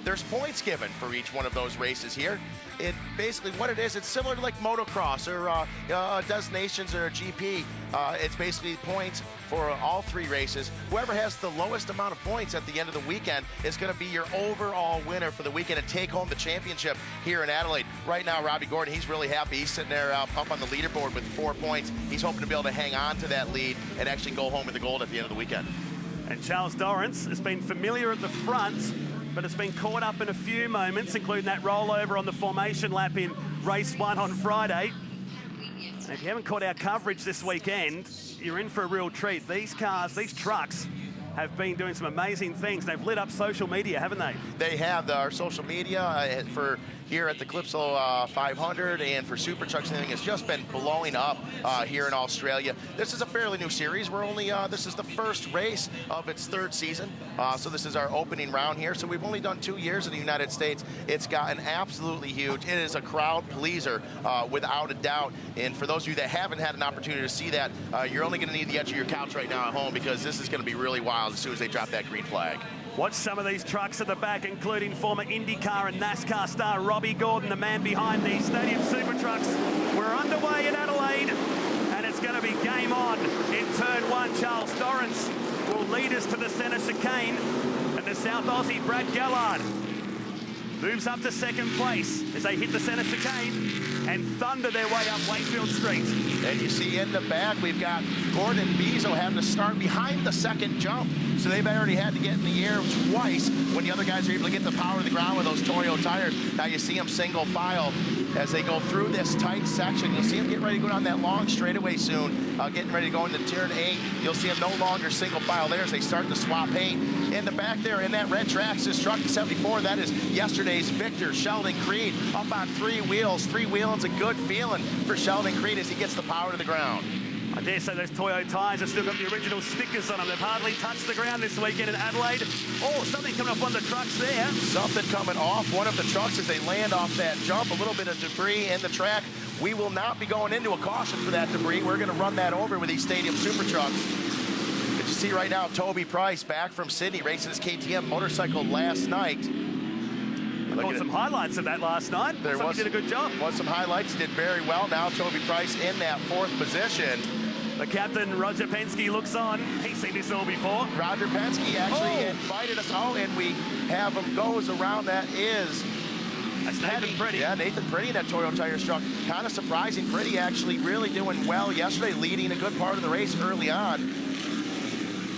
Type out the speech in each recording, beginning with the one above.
there's points given for each one of those races here. It basically what it is, it's similar to like motocross or Destinations or a GP. It's basically points for all 3 races. Whoever has the lowest amount of points at the end of the weekend is going to be your overall winner for the weekend and take home the championship here in Adelaide. Right now, Robbie Gordon, he's really happy. He's sitting there up on the leaderboard with 4 points. He's hoping to be able to hang on to that lead and actually go home with the gold at the end of the weekend. And Charles Dorrance has been familiar at the front, but it's been caught up in a few moments, including that rollover on the formation lap in race 1 on Friday. And if you haven't caught our coverage this weekend, you're in for a real treat. These cars, these trucks, have been doing some amazing things. They've lit up social media, haven't they? They have. Our social media for here at the Calypso 500 and for Super Trucks and everything has just been blowing up here in Australia. This is a fairly new series. We're only, this is the first race of its 3rd season. So this is our opening round here. So we've only done 2 years in the United States. It's gotten absolutely huge. It is a crowd pleaser without a doubt. And for those of you that haven't had an opportunity to see that, you're only going to need the edge of your couch right now at home because this is going to be really wild as soon as they drop that green flag. Watch some of these trucks at the back, including former IndyCar and NASCAR star Robbie Gordon, the man behind the Stadium Super Trucks. We're underway in Adelaide, and it's going to be game on in turn 1. Charles Dorrance will lead us to the centre chicane, and the South Aussie Brad Gallard moves up to 2nd place as they hit the centre chicane and thunder their way up Wakefield Street. And you see in the back, we've got Gordon and Bezo having to start behind the 2nd jump. So they've already had to get in the air twice when the other guys are able to get the power of the ground with those Toyo tires. Now you see them single file as they go through this tight section. You'll see them get ready to go down that long straightaway soon, getting ready to go into turn 8. You'll see them no longer single file there as they start to swap paint. In the back there, in that red Traxxas truck, the 74, that is yesterday's victor, Sheldon Creed, up on 3 wheels. 3 wheels, a good feeling for Sheldon Creed as he gets the power to the ground. I dare say those Toyo tyres have still got the original stickers on them. They've hardly touched the ground this weekend in Adelaide. Oh, something coming off one of the trucks there. Something coming off one of the trucks as they land off that jump. A little bit of debris in the track. We will not be going into a caution for that debris. We're going to run that over with these Stadium Super Trucks. But you see right now, Toby Price back from Sydney racing his KTM motorcycle last night. I caught some highlights of that last night. There was, he did a good job. Was some highlights. He did very well. Now Toby Price in that 4th position. The captain, Roger Penske, looks on. He's seen this all before. Roger Penske actually invited us out, and we have him goes around. That is... That's Nathan Pretty. Yeah, Nathan Pretty in that Toyo Tires truck. Kind of surprising. Pretty actually really doing well yesterday, leading a good part of the race early on.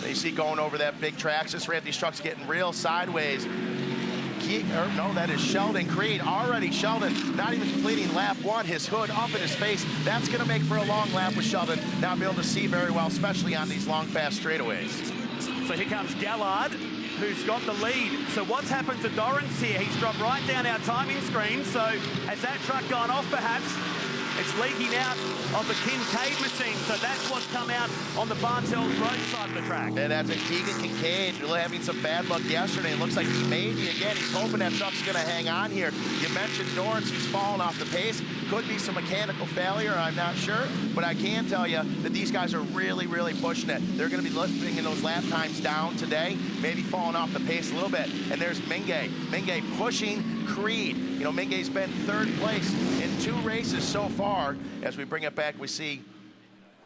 They see going over that big Traxxas ramp. These trucks getting real sideways. No, that is Sheldon Creed. Already Sheldon not even completing lap 1. His hood up in his face. That's going to make for a long lap with Sheldon. Not be able to see very well, especially on these long, fast straightaways. So here comes Gallard, who's got the lead. So what's happened to Dorrance here? He's dropped right down our timing screen. So has that truck gone off perhaps? It's leaking out of the Kincaid machine, so that's what's come out on the Bartels Road side of the track. And that's a Keegan Kincaid really having some bad luck yesterday. It looks like he maybe, again, he's hoping that truck's going to hang on here. You mentioned Dorrance, who's fallen off the pace. Could be some mechanical failure, I'm not sure. But I can tell you that these guys are really, really pushing it. They're going to be lifting those lap times down today, maybe falling off the pace a little bit. And there's Mingay. Mingay pushing Creed. You know, Mingay's been 3rd place in 2 races so far. As we bring it back, we see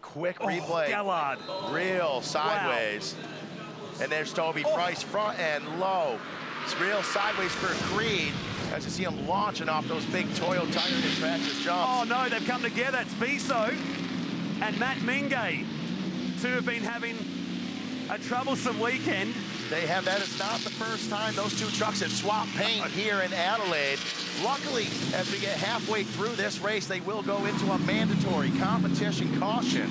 quick replay. Gallard. Real sideways. Wow. And there's Toby Price, front and low. It's real sideways for Creed. As you see him launching off those big Toyo tire and Traxxas jumps. Oh no, they've come together. It's Viso and Matt Mingay. 2 have been having a troublesome weekend. They have that. It's not the first time those 2 trucks have swapped paint here in Adelaide. Luckily, as we get halfway through this race, they will go into a mandatory competition caution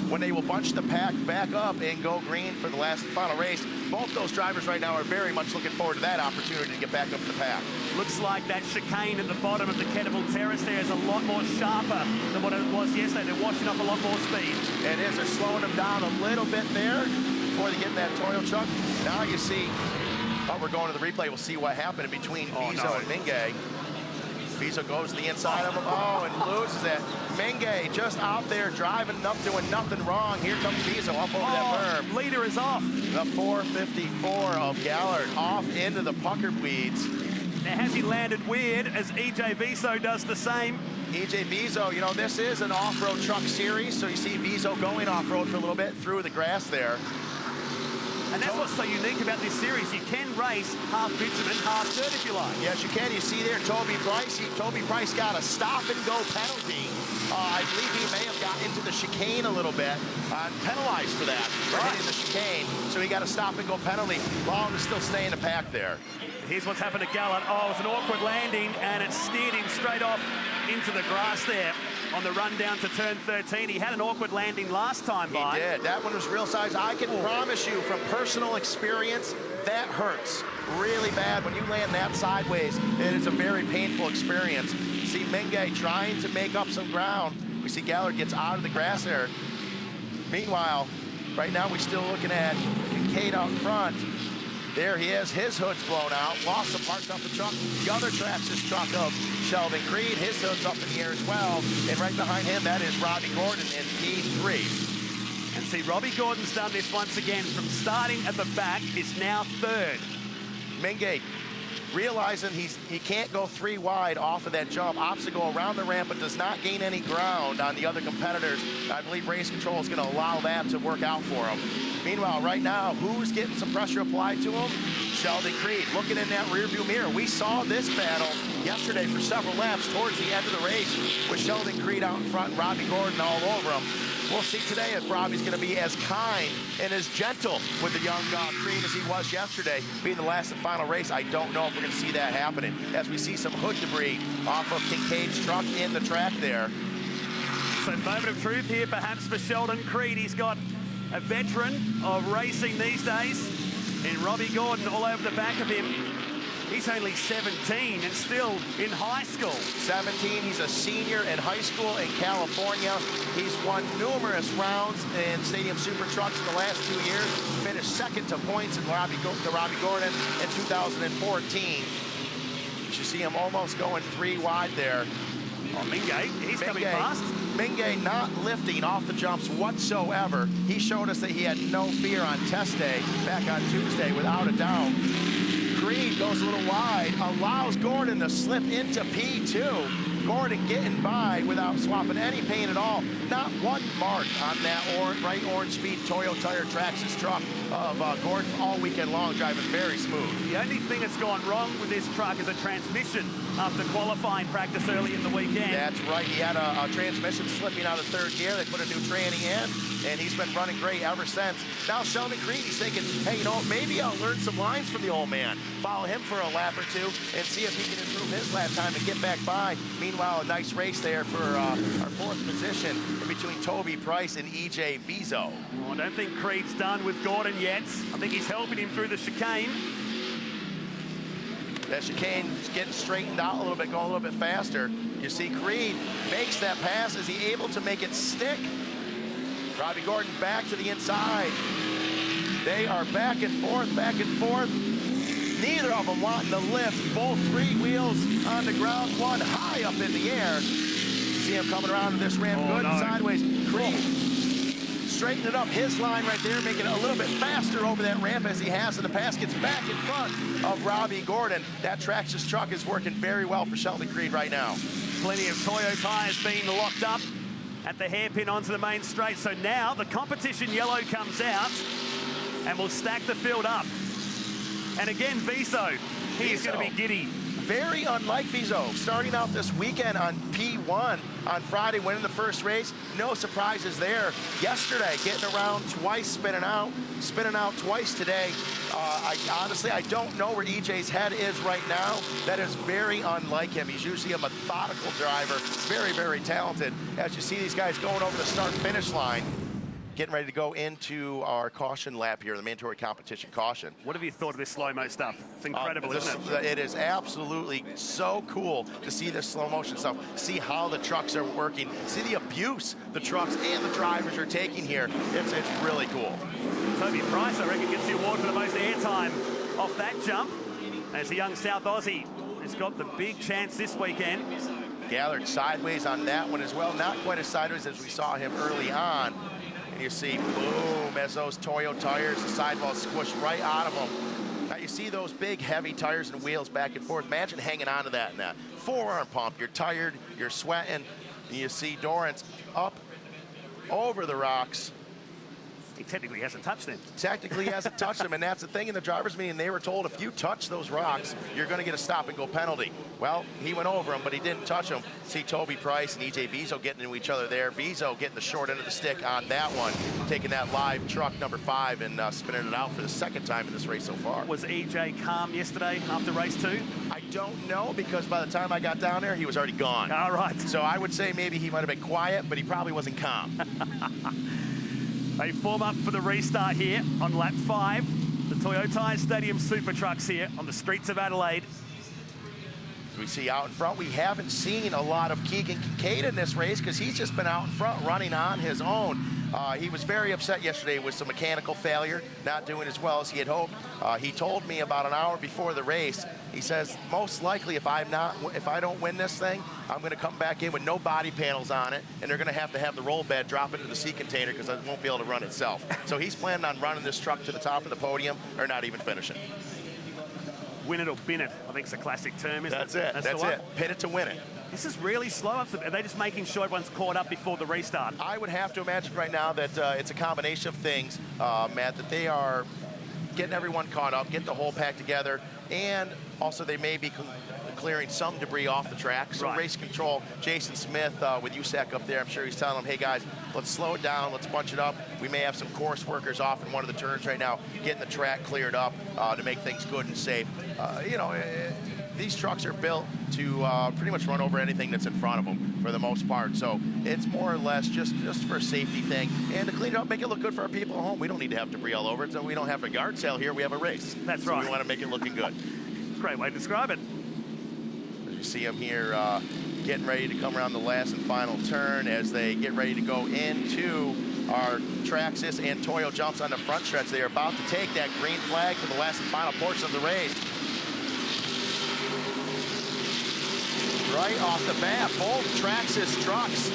when they will bunch the pack back up and go green for the last final race. Both those drivers right now are very much looking forward to that opportunity to get back up the pack. Looks like that chicane at the bottom of the Kettleville Terrace there is a lot more sharper than what it was yesterday. They're washing off a lot more speed. It is. They're slowing them down a little bit there before they get in that Toyo truck. Now you see, we're going to the replay. We'll see what happened in between Viso and Mingay. Viso goes to the inside of him, and loses it. Mingay just out there driving up, doing nothing wrong. Here comes Viso up over that berm. Leader is off. The 454 of Gallard off into the puckered weeds. Now, has he landed weird as EJ Viso does the same? EJ Viso, you know, this is an off-road truck series, so you see Viso going off-road for a little bit through the grass there. And that's what's so unique about this series. You can race half bitumen, half dirt if you like. Yes, you can. You see there, Toby Price got a stop-and-go penalty. I believe he may have gotten into the chicane a little bit, penalized for that, for hitting the chicane. So he got a stop-and-go penalty. Long to still stay in the pack there. Here's what's happened to Gallant. Oh, it's an awkward landing, and it steered him straight off into the grass there on the run down to turn 13. He had an awkward landing last time by. He did. That one was real size. I can promise you from personal experience, that hurts really bad. When you land that sideways, it is a very painful experience. See Menge trying to make up some ground. We see Gallard gets out of the grass there. Meanwhile, right now we're still looking at Kincaid out front. There he is, his hood's blown out, lost the parts off the truck. The other Traxxas truck of Sheldon Creed, his hood's up in the air as well. And right behind him, that is Robbie Gordon in P3. And see, Robbie Gordon's done this once again. From starting at the back, is now third. Menge realizing he can't go 3 wide off of that jump, opts to go around the ramp, but does not gain any ground on the other competitors. I believe race control is going to allow that to work out for him. Meanwhile, right now, who's getting some pressure applied to him? Sheldon Creed, looking in that rearview mirror. We saw this battle yesterday for several laps towards the end of the race with Sheldon Creed out in front and Robbie Gordon all over him. We'll see today if Robbie's going to be as kind and as gentle with the young Creed as he was yesterday, being the last and final race. I don't know if we're going to see that happening as we see some hood debris off of Kincaid's truck in the track there. So moment of truth here perhaps for Sheldon Creed. He's got a veteran of racing these days in Robbie Gordon all over the back of him. He's only 17 and still in high school. 17, he's a senior in high school in California. He's won numerous rounds in Stadium Super Trucks in the last 2 years. Finished second to points to Robbie Gordon in 2014. You should see him almost going 3 wide there. Oh, Menge, he's coming fast. Menge not lifting off the jumps whatsoever. He showed us that he had no fear on test day back on Tuesday, without a doubt. Creed goes a little wide, allows Gordon to slip into P2. Gordon getting by without swapping any paint at all. Not one mark on that bright orange speed Toyo Tire Traxxas truck of Gordon all weekend long, driving very smooth. The only thing that's gone wrong with this truck is a transmission after qualifying practice early in the weekend. That's right. He had a transmission slipping out of third gear. They put a new tranny in, and he's been running great ever since. Now Sheldon Creed, he's thinking, hey, you know, maybe I'll learn some lines from the old man. Follow him for a lap or two and see if he can improve his lap time and get back by. Meanwhile, a nice race there for our 4th position in between Toby Price and EJ Viso. Oh, I don't think Creed's done with Gordon yet. I think he's helping him through the chicane. That chicane's getting straightened out a little bit, going a little bit faster. You see Creed makes that pass. Is he able to make it stick? Robbie Gordon back to the inside. They are back and forth, back and forth. Neither of them wanting to lift. Both 3 wheels on the ground, one high up in the air. See him coming around to this ramp, good sideways. Creed straighten it up, his line right there, making it a little bit faster over that ramp as he has in the past. Gets back in front of Robbie Gordon. That Traxxas truck is working very well for Sheldon Creed right now. Plenty of Toyo tires being locked up at the hairpin onto the main straight. So now the competition yellow comes out and will stack the field up. And again, Viso, he's going to be giddy. Very unlike Viso, starting out this weekend on P1 on Friday, winning the first race. No surprises there. Yesterday, getting around twice, spinning out twice today. Honestly, I don't know where EJ's head is right now. That is very unlike him. He's usually a methodical driver, very, very talented. As you see these guys going over the start-finish line, getting ready to go into our caution lap here, the mandatory competition caution. What have you thought of this slow-mo stuff? It's incredible, isn't it? It is absolutely so cool to see this slow-motion stuff, see how the trucks are working, see the abuse the trucks and the drivers are taking here. It's really cool. Toby Price, I reckon, gets the award for the most airtime off that jump. As the young South Aussie has got the big chance this weekend. Gathered sideways on that one as well. Not quite as sideways as we saw him early on. You see, boom, as those Toyo tires, the sidewall squished right out of them. Now you see those big, heavy tires and wheels back and forth. Imagine hanging on to that in that forearm pump. You're tired, you're sweating, and you see Dorrance up over the rocks. He technically hasn't touched them. Technically hasn't touched them, and that's the thing in the driver's meeting. They were told if you touch those rocks, you're going to get a stop-and-go penalty. Well, he went over them, but he didn't touch them. See Toby Price and EJ Vizo getting into each other there. Vizo getting the short end of the stick on that one, taking that live truck number 5 and spinning it out for the second time in this race so far. Was EJ calm yesterday after race 2? I don't know, because by the time I got down there, he was already gone. All right. So I would say maybe he might have been quiet, but he probably wasn't calm. They form up for the restart here on lap 5. The Toyota Stadium Super Trucks here on the streets of Adelaide. As we see out in front, we haven't seen a lot of Keegan Kincaid in this race because he's just been out in front running on his own. He was very upset yesterday with some mechanical failure, not doing as well as he had hoped. He told me about an hour before the race, he says, most likely if I don't win this thing, I'm going to come back in with no body panels on it, and they're going to have the roll bed drop into the seat container because it won't be able to run itself. So he's planning on running this truck to the top of the podium or not even finishing. Win it or bin it, I think it's a classic term, isn't That's it? That's it. Pit it to win it. This is really slow. Are they just making sure everyone's caught up before the restart? I would have to imagine right now that it's a combination of things, Matt, that they are getting everyone caught up, get the whole pack together, and also they may be clearing some debris off the track. So race control, Jason Smith with USAC up there, I'm sure he's telling them, hey guys, let's slow it down, let's bunch it up. We may have some course workers off in one of the turns right now, getting the track cleared up to make things good and safe. These trucks are built to pretty much run over anything that's in front of them for the most part. So it's more or less just for a safety thing and to clean it up, make it look good for our people at home. We don't need to have debris all over it. So we don't have a yard sale here. We have a race. That's so right. We want to make it looking good. Great way to describe it. As you see them here getting ready to come around the last and final turn as they get ready to go into our Traxxas and Toyo jumps on the front stretch. They are about to take that green flag for the last and final portion of the race. Right off the bat, both Traxxas trucks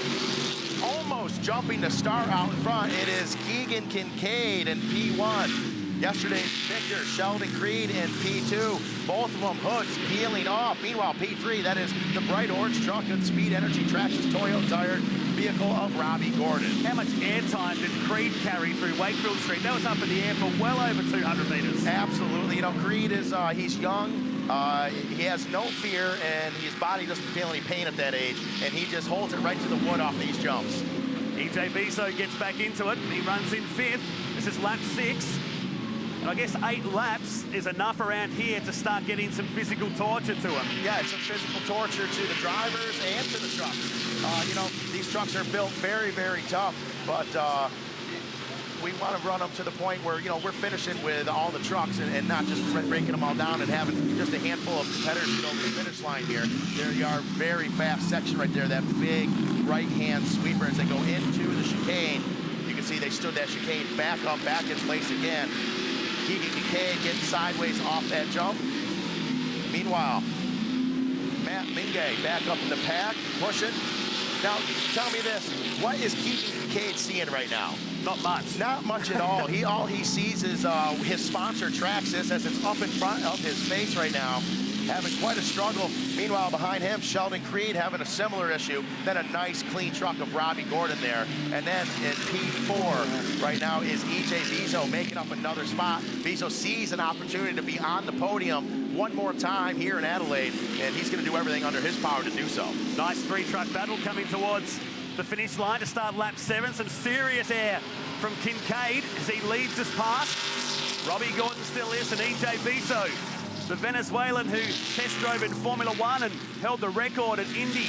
almost jumping to start out in front. It is Keegan Kincaid in P1. Yesterday's victor, Sheldon Creed in P2. Both of them hoods peeling off. Meanwhile, P3, that is the bright orange truck and Speed Energy Traxxas Toyo tired vehicle of Robbie Gordon. How much airtime did Creed carry through Wakefield Street? That was up in the air for well over 200 meters. Absolutely. You know, Creed is, he's young. He has no fear, and his body doesn't feel any pain at that age, and he just holds it right to the wood off these jumps. EJ Vizo gets back into it. He runs in 5th. This is lap 6. And I guess 8 laps is enough around here to start getting some physical torture to him. Yeah, it's some physical torture to the drivers and to the trucks. These trucks are built very, very tough, but we want to run them to the point where, we're finishing with all the trucks and not just breaking them all down and having just a handful of competitors get over the finish line here. There you are, very fast section right there, that big right-hand sweeper as they go into the chicane. You can see they stood that chicane back in place again. Keegan Kincaid getting sideways off that jump. Meanwhile, Matt Mingay back up in the pack, pushing. Now, tell me this, what is Keegan Kincaid seeing right now? Not much. Not much at all. All he sees is his sponsor, Traxxas, as it's up in front of his face right now, having quite a struggle. Meanwhile, behind him, Sheldon Creed having a similar issue. Then a nice, clean truck of Robbie Gordon there. And then in P4 right now is EJ Vizo making up another spot. Vizo sees an opportunity to be on the podium one more time here in Adelaide, and he's going to do everything under his power to do so. Nice 3-truck battle coming towards the finish line to start lap 7. Some serious air from Kincaid as he leads us past. Robbie Gordon still is, and EJ Vizo, the Venezuelan who test drove in Formula 1 and held the record at Indy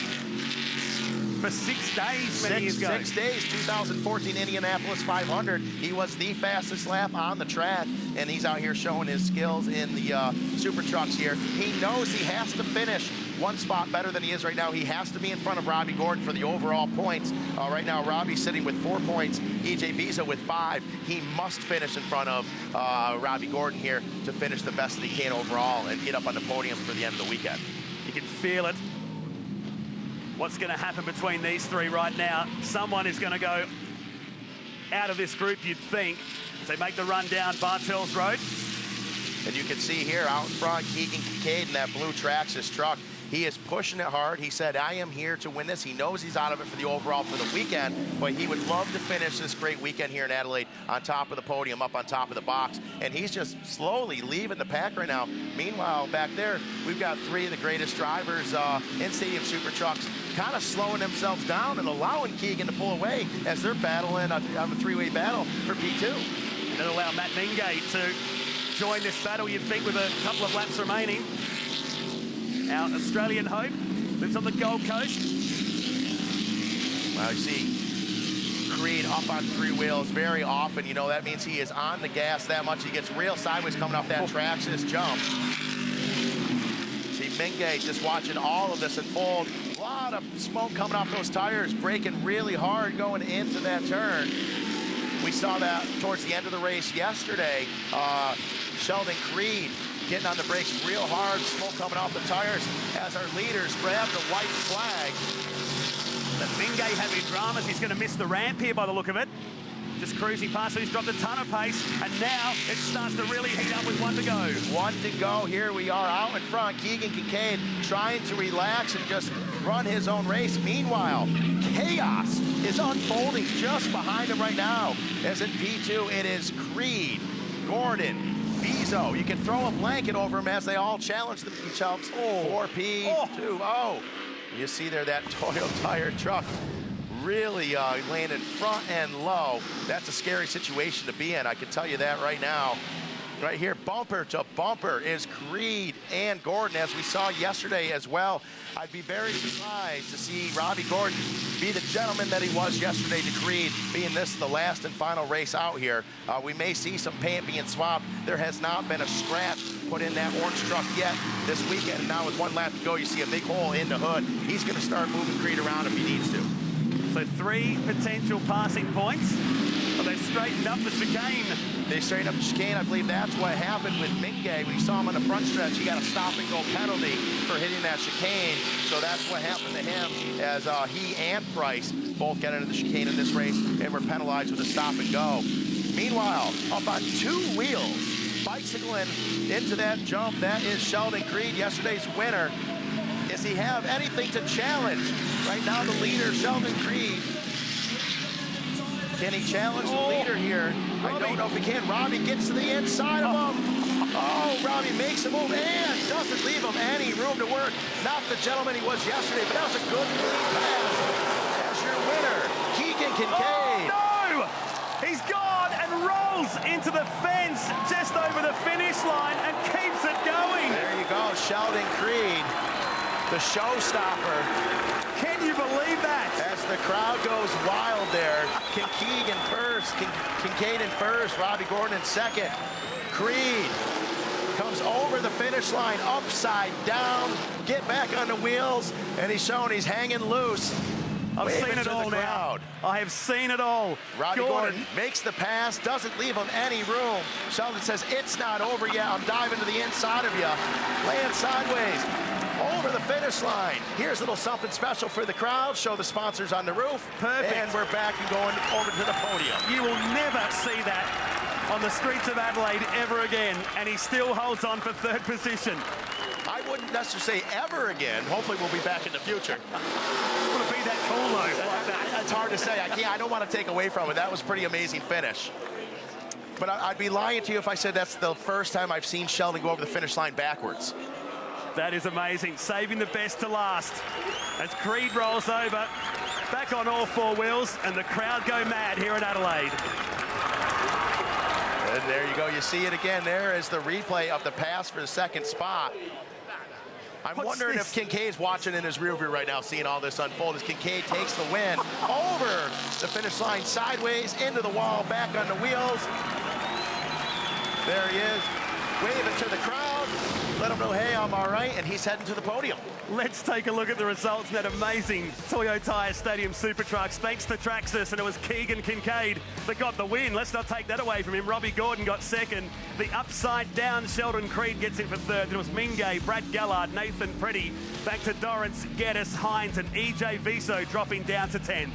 for 6 days many years ago. 6 days, 2014 Indianapolis 500. He was the fastest lap on the track, and he's out here showing his skills in the super trucks here. He knows he has to finish one spot better than he is right now. He has to be in front of Robbie Gordon for the overall points. Right now, Robbie's sitting with 4 points, EJ Vizo with 5. He must finish in front of Robbie Gordon here to finish the best that he can overall and get up on the podium for the end of the weekend. You can feel it. What's going to happen between these 3 right now? Someone is going to go out of this group, you'd think, as they make the run down Bartels Road. And you can see here out in front, Keegan Kincaid in that blue Traxxas truck. He is pushing it hard. He said, I am here to win this. He knows he's out of it for the overall for the weekend, but he would love to finish this great weekend here in Adelaide on top of the podium, up on top of the box. And he's just slowly leaving the pack right now. Meanwhile, back there, we've got three of the greatest drivers in Stadium Super Trucks kind of slowing themselves down and allowing Keegan to pull away as they're battling a three-way battle for P2. And it'll allow Matt Mingay to join this battle, you'd think, with a couple of laps remaining. Our Australian hope lives on the Gold Coast. Well, you see Creed up on three wheels very often. You know, that means he is on the gas that much. He gets real sideways coming off that Traxxas jump. See Mingay just watching all of this unfold. A lot of smoke coming off those tires, braking really hard going into that turn. We saw that towards the end of the race yesterday. Sheldon Creed getting on the brakes real hard, smoke coming off the tires as our leaders grab the white flag. But Mingay having dramas. He's going to miss the ramp here by the look of it. Just cruising past, he's dropped a ton of pace, and now it starts to really heat up with one to go. One to go. Here we are out in front. Keegan Kincaid trying to relax and just run his own race. Meanwhile, chaos is unfolding just behind him right now. As in P2, it is Creed, Gordon, Bezo. You can throw a blanket over him as they all challenge each other for P2. Oh, you see there that Toyo Tire truck really landed front and low. That's a scary situation to be in. I can tell you that right now. Right here, bumper to bumper is Creed and Gordon, as we saw yesterday as well. I'd be very surprised to see Robbie Gordon be the gentleman that he was yesterday to Creed, being this the last and final race out here. We may see some paint being swapped. There has not been a scratch put in that orange truck yet this weekend. And now with one lap to go, you see a big hole in the hood. He's going to start moving Creed around if he needs to. So 3 potential passing points. But they straightened up the chicane. They straightened up the chicane. I believe that's what happened with Mingay. We saw him on the front stretch. He got a stop-and-go penalty for hitting that chicane. So that's what happened to him, as he and Price both got into the chicane in this race and were penalized with a stop-and-go. Meanwhile, up on 2 wheels, bicycling into that jump, that is Sheldon Creed, yesterday's winner. Does he have anything to challenge? Right now, the leader, Sheldon Creed. Can he challenge the leader here? I don't know if he can. Robbie gets to the inside of him. Oh, Robbie makes a move and doesn't leave him any room to work. Not the gentleman he was yesterday, but that was a good clean pass. As your winner, Keegan Kincaid. Oh, no! He's gone and rolls into the fence just over the finish line and keeps it going. There you go, Sheldon Creed, the showstopper. Can you believe that? As the crowd goes wild there, Kincaid in first, Kincaid in first, Robbie Gordon in second. Creed comes over the finish line upside down, get back on the wheels, and he's showing he's hanging loose. I've seen it all now. I have seen it all. Robbie Gordon makes the pass, doesn't leave him any room. Sheldon says, it's not over yet. I'm diving to the inside of you. Land sideways over the finish line. Here's a little something special for the crowd. Show the sponsors on the roof. Perfect. And we're back and going over to the podium. You will never see that on the streets of Adelaide ever again. And he still holds on for 3rd position. I wouldn't necessarily say ever again. Hopefully we'll be back in the future. Would it be that cool though? Like that? It's hard to say. I don't want to take away from it. That was a pretty amazing finish. But I'd be lying to you if I said that's the first time I've seen Sheldon go over the finish line backwards. That is amazing. Saving the best to last. As Creed rolls over, back on all 4 wheels, and the crowd go mad here at Adelaide. And there you go. You see it again. There is the replay of the pass for the 2nd spot. I'm wondering if Kincaid's watching in his rear view right now, seeing all this unfold as Kincaid takes the win over the finish line, sideways, into the wall, back on the wheels. There he is, waving to the crowd, let him know, hey, I'm all right, and he's heading to the podium. Let's take a look at the results in that amazing Toyo Tire Stadium Super Trucks. Thanks to Traxxas, and it was Keegan Kincaid that got the win. Let's not take that away from him. Robbie Gordon got 2nd. The upside-down Sheldon Creed gets in for 3rd. It was Mingay, Brad Gallard, Nathan Pretty, back to Dorrance, Geddes, Hines, and EJ Viso dropping down to 10th.